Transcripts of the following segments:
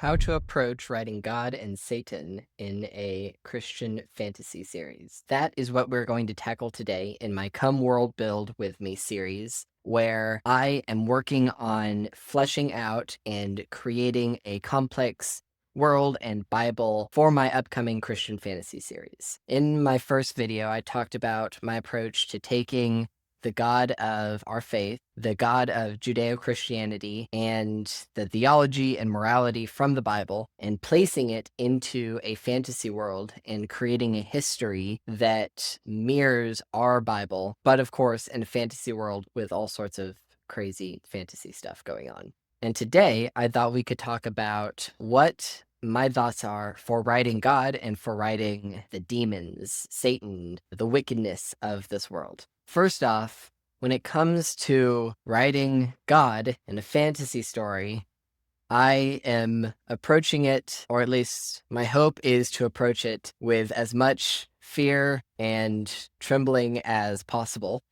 How to approach writing God and Satan in a Christian fantasy series. That is what we're going to tackle today in my Come World Build with Me series, where I am working on fleshing out and creating a complex world and Bible for my upcoming Christian fantasy series. In my first video, I talked about my approach to taking the God of our faith, the God of Judeo-Christianity, and the theology and morality from the Bible, and placing it into a fantasy world and creating a history that mirrors our Bible, but of course in a fantasy world with all sorts of crazy fantasy stuff going on. And today, I thought we could talk about what my thoughts are for writing God and for writing the demons, Satan, the wickedness of this world. First off, when it comes to writing God in a fantasy story, I am approaching it, or at least my hope is to approach it with as much fear and trembling as possible,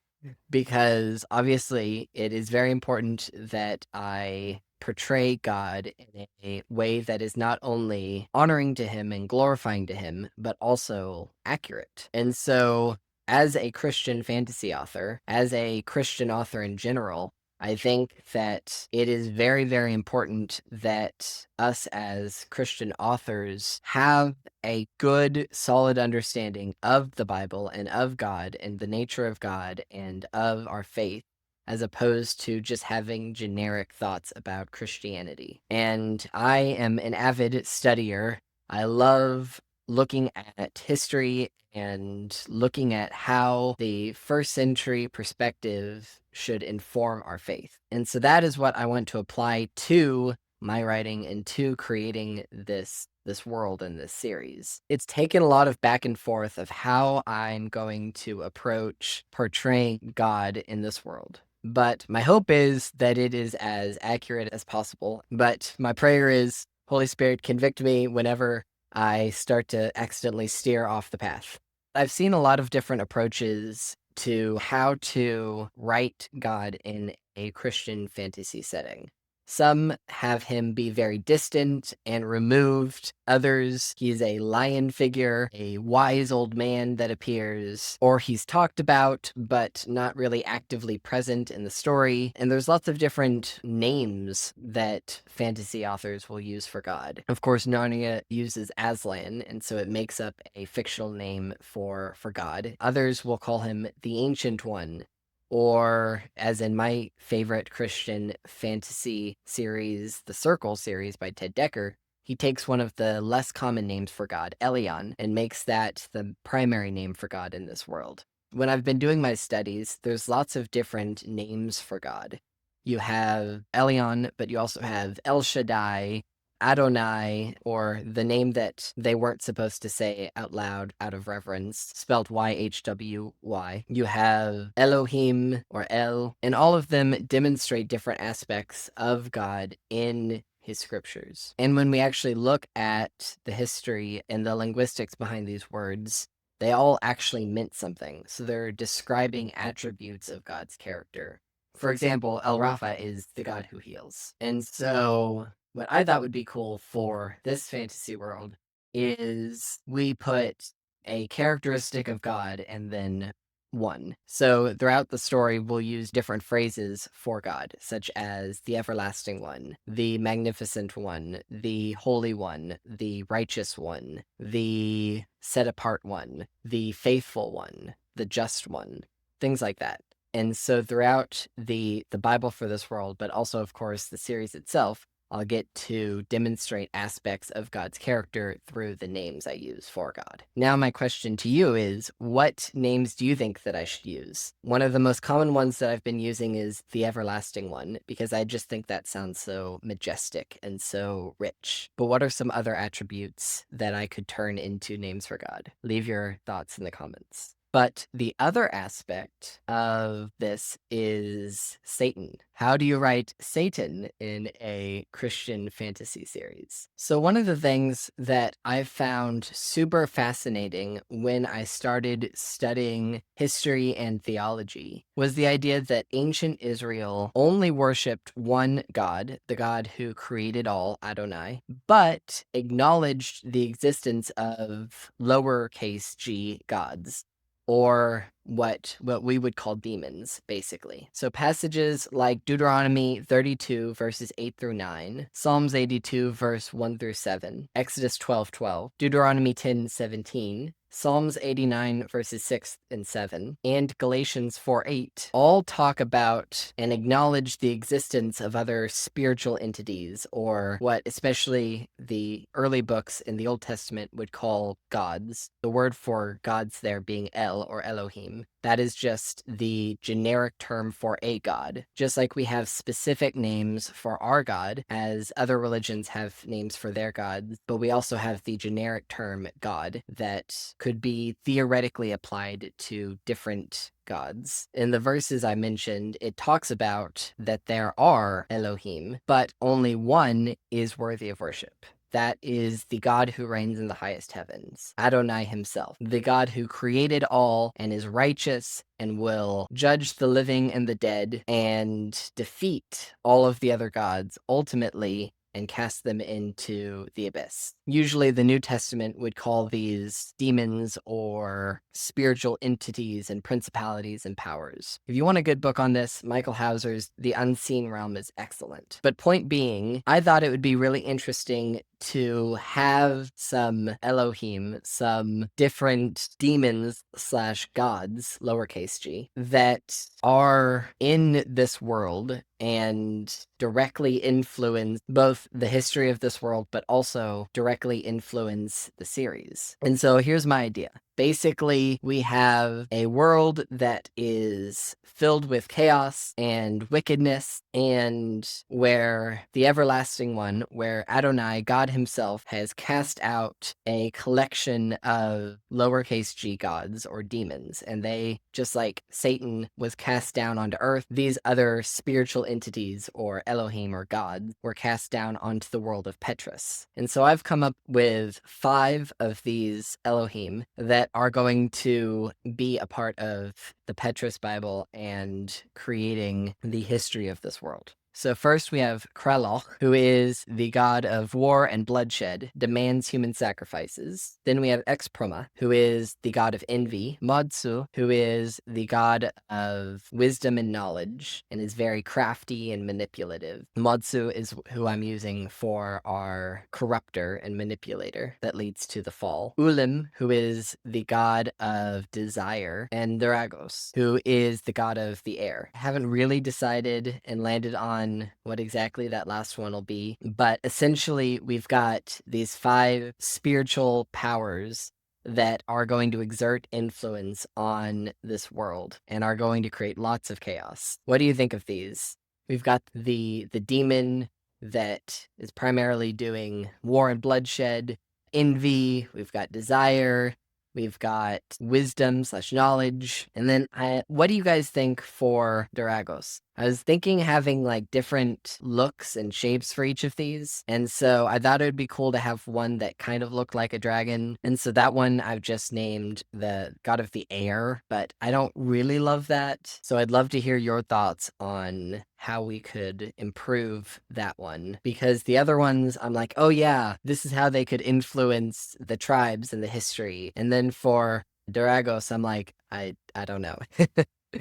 because obviously it is very important that I portray God in a way that is not only honoring to him and glorifying to him, but also accurate. And so, as a Christian fantasy author, as a Christian author in general, I think that it is very, very important that us as Christian authors have a good, solid understanding of the Bible and of God and the nature of God and of our faith, as opposed to just having generic thoughts about Christianity. And I am an avid studier. I love looking at history and looking at how the first century perspective should inform our faith. And so that is what I want to apply to my writing and to creating this world in this series. It's taken a lot of back and forth of how I'm going to approach portraying God in this world. But my hope is that it is as accurate as possible. But my prayer is, Holy Spirit, convict me whenever I start to accidentally steer off the path. I've seen a lot of different approaches to how to write God in a Christian fantasy setting. Some have him be very distant and removed. Others, he's a lion figure, a wise old man that appears, or he's talked about, but not really actively present in the story. And there's lots of different names that fantasy authors will use for God. Of course, Narnia uses Aslan, and so it makes up a fictional name for God. Others will call him the Ancient One, or, as in my favorite Christian fantasy series, the Circle series by Ted Dekker, he takes one of the less common names for God, Elion, and makes that the primary name for God in this world. When I've been doing my studies, there's lots of different names for God. You have Elion, but you also have El Shaddai, Adonai, or the name that they weren't supposed to say out loud out of reverence, spelled YHWY. You have Elohim, or El, and all of them demonstrate different aspects of God in his scriptures. And when we actually look at the history and the linguistics behind these words, they all actually meant something. So they're describing attributes of God's character. For example, El Rafa is the God who heals. And so what I thought would be cool for this fantasy world is we put a characteristic of God and then one. So throughout the story, we'll use different phrases for God, such as the everlasting one, the magnificent one, the holy one, the righteous one, the set apart one, the faithful one, the just one, things like that. And so throughout the Bible for this world, but also, of course, the series itself, I'll get to demonstrate aspects of God's character through the names I use for God. Now, my question to you is, what names do you think that I should use? One of the most common ones that I've been using is the everlasting one, because I just think that sounds so majestic and so rich. But what are some other attributes that I could turn into names for God? Leave your thoughts in the comments. But the other aspect of this is Satan. How do you write Satan in a Christian fantasy series? So one of the things that I found super fascinating when I started studying history and theology was the idea that ancient Israel only worshipped one God, the God who created all, Adonai, but acknowledged the existence of lowercase g gods, or what we would call demons, basically. So passages like Deuteronomy 32 verses 8 through 9, Psalms 82 verse 1 through 7, Exodus 12:12, Deuteronomy 10:17, Psalms 89 verses 6 and 7, and Galatians 4:8 all talk about and acknowledge the existence of other spiritual entities, or what especially the early books in the Old Testament would call gods. The word for gods there being El or Elohim. That is just the generic term for a god. Just like we have specific names for our God, as other religions have names for their gods, but we also have the generic term God that could be theoretically applied to different gods. In the verses I mentioned, it talks about that there are Elohim, but only one is worthy of worship. That is the God who reigns in the highest heavens, Adonai himself, the God who created all and is righteous and will judge the living and the dead and defeat all of the other gods ultimately and cast them into the abyss. Usually the New Testament would call these demons or spiritual entities and principalities and powers. If you want a good book on this, Michael Hauser's The Unseen Realm is excellent. But point being, I thought it would be really interesting to have some Elohim, some different demons slash gods, lowercase g, that are in this world and directly influence both the history of this world, but also directly influence the series. And so here's my idea. Basically, we have a world that is filled with chaos and wickedness, and where the everlasting one, where Adonai, God himself, has cast out a collection of lowercase g gods or demons, and they, just like Satan was cast down onto earth, these other spiritual entities or Elohim or gods were cast down onto the world of Petrus. And so I've come up with 5 of these Elohim that are going to be a part of the Petrus Bible and creating the history of this world. So first we have Krellok, who is the god of war and bloodshed, demands human sacrifices. Then we have Expproma, who is the god of envy. Modsu, who is the god of wisdom and knowledge, and is very crafty and manipulative. Modsu is who I'm using for our corrupter and manipulator that leads to the fall. Ulim, who is the god of desire, and Draagos, who is the god of the air. I haven't really decided and landed on what exactly that last one will be, but essentially we've got these 5 spiritual powers that are going to exert influence on this world and are going to create lots of chaos. What do you think of these? We've got the demon that is primarily doing war and bloodshed, envy, we've got desire, we've got wisdom slash knowledge. And then what do you guys think for Draagos? I was thinking having like different looks and shapes for each of these. And so I thought it would be cool to have one that kind of looked like a dragon. And so that one I've just named the God of the Air, but I don't really love that. So I'd love to hear your thoughts on how we could improve that one, because the other ones I'm like, oh yeah, this is how they could influence the tribes and the history. And then for Draagos, I'm like, I don't know.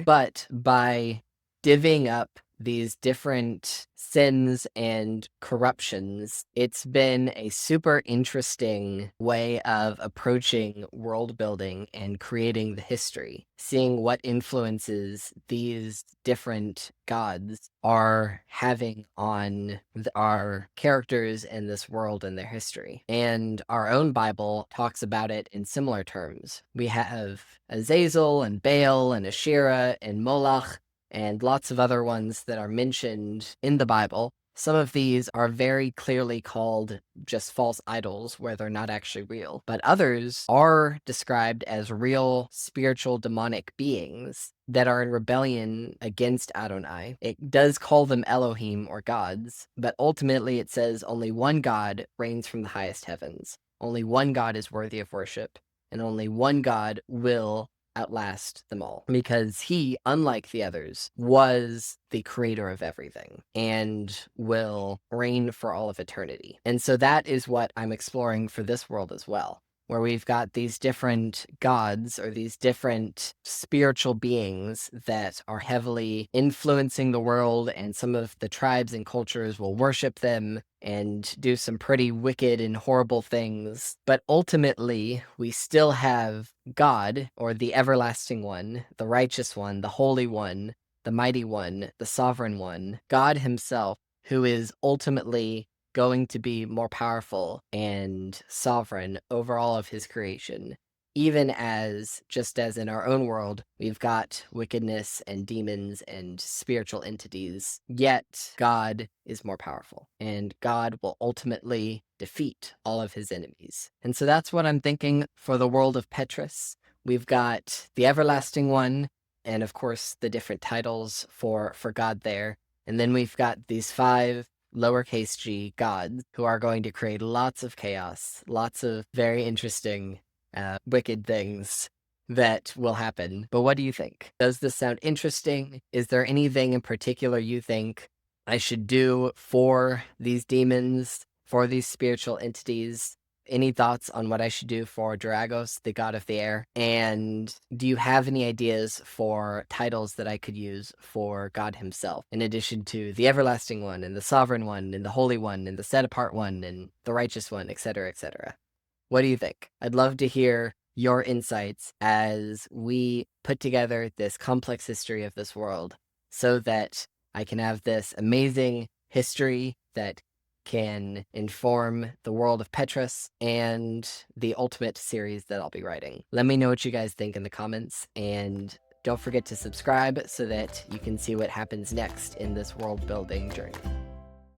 But by divvying up these different sins and corruptions, it's been a super interesting way of approaching world building and creating the history, seeing what influences these different gods are having on our characters in this world and their history. And our own Bible talks about it in similar terms. We have Azazel and Baal and Asherah and Moloch and lots of other ones that are mentioned in the Bible. Some of these are very clearly called just false idols where they're not actually real, but others are described as real spiritual demonic beings that are in rebellion against Adonai. It does call them Elohim or gods, but ultimately it says only one God reigns from the highest heavens. Only one God is worthy of worship, and only one God will outlast them all, because he, unlike the others, was the creator of everything and will reign for all of eternity. And so that is what I'm exploring for this world as well, where we've got these different gods or these different spiritual beings that are heavily influencing the world, and some of the tribes and cultures will worship them and do some pretty wicked and horrible things. But ultimately, we still have God, or the everlasting one, the righteous one, the holy one, the mighty one, the sovereign one, God himself, who is ultimately going to be more powerful and sovereign over all of his creation. Even as, just as in our own world, we've got wickedness and demons and spiritual entities, yet God is more powerful, and God will ultimately defeat all of his enemies. And so that's what I'm thinking for the world of Petrus. We've got the everlasting one, and of course the different titles for God there. And then we've got these 5 lowercase g gods who are going to create lots of chaos, lots of very interesting wicked things that will happen. But what do you think? Does this sound interesting? Is there anything in particular you think I should do for these demons, for these spiritual entities? Any thoughts on what I should do for Draagos, the god of the air? And do you have any ideas for titles that I could use for God himself, in addition to the everlasting one, and the sovereign one, and the holy one, and the set apart one, and the righteous one, etc., etc.? What do you think? I'd love to hear your insights as we put together this complex history of this world, so that I can have this amazing history that can inform the world of Petrus and the ultimate series that I'll be writing. Let me know what you guys think in the comments, and don't forget to subscribe so that you can see what happens next in this world building journey.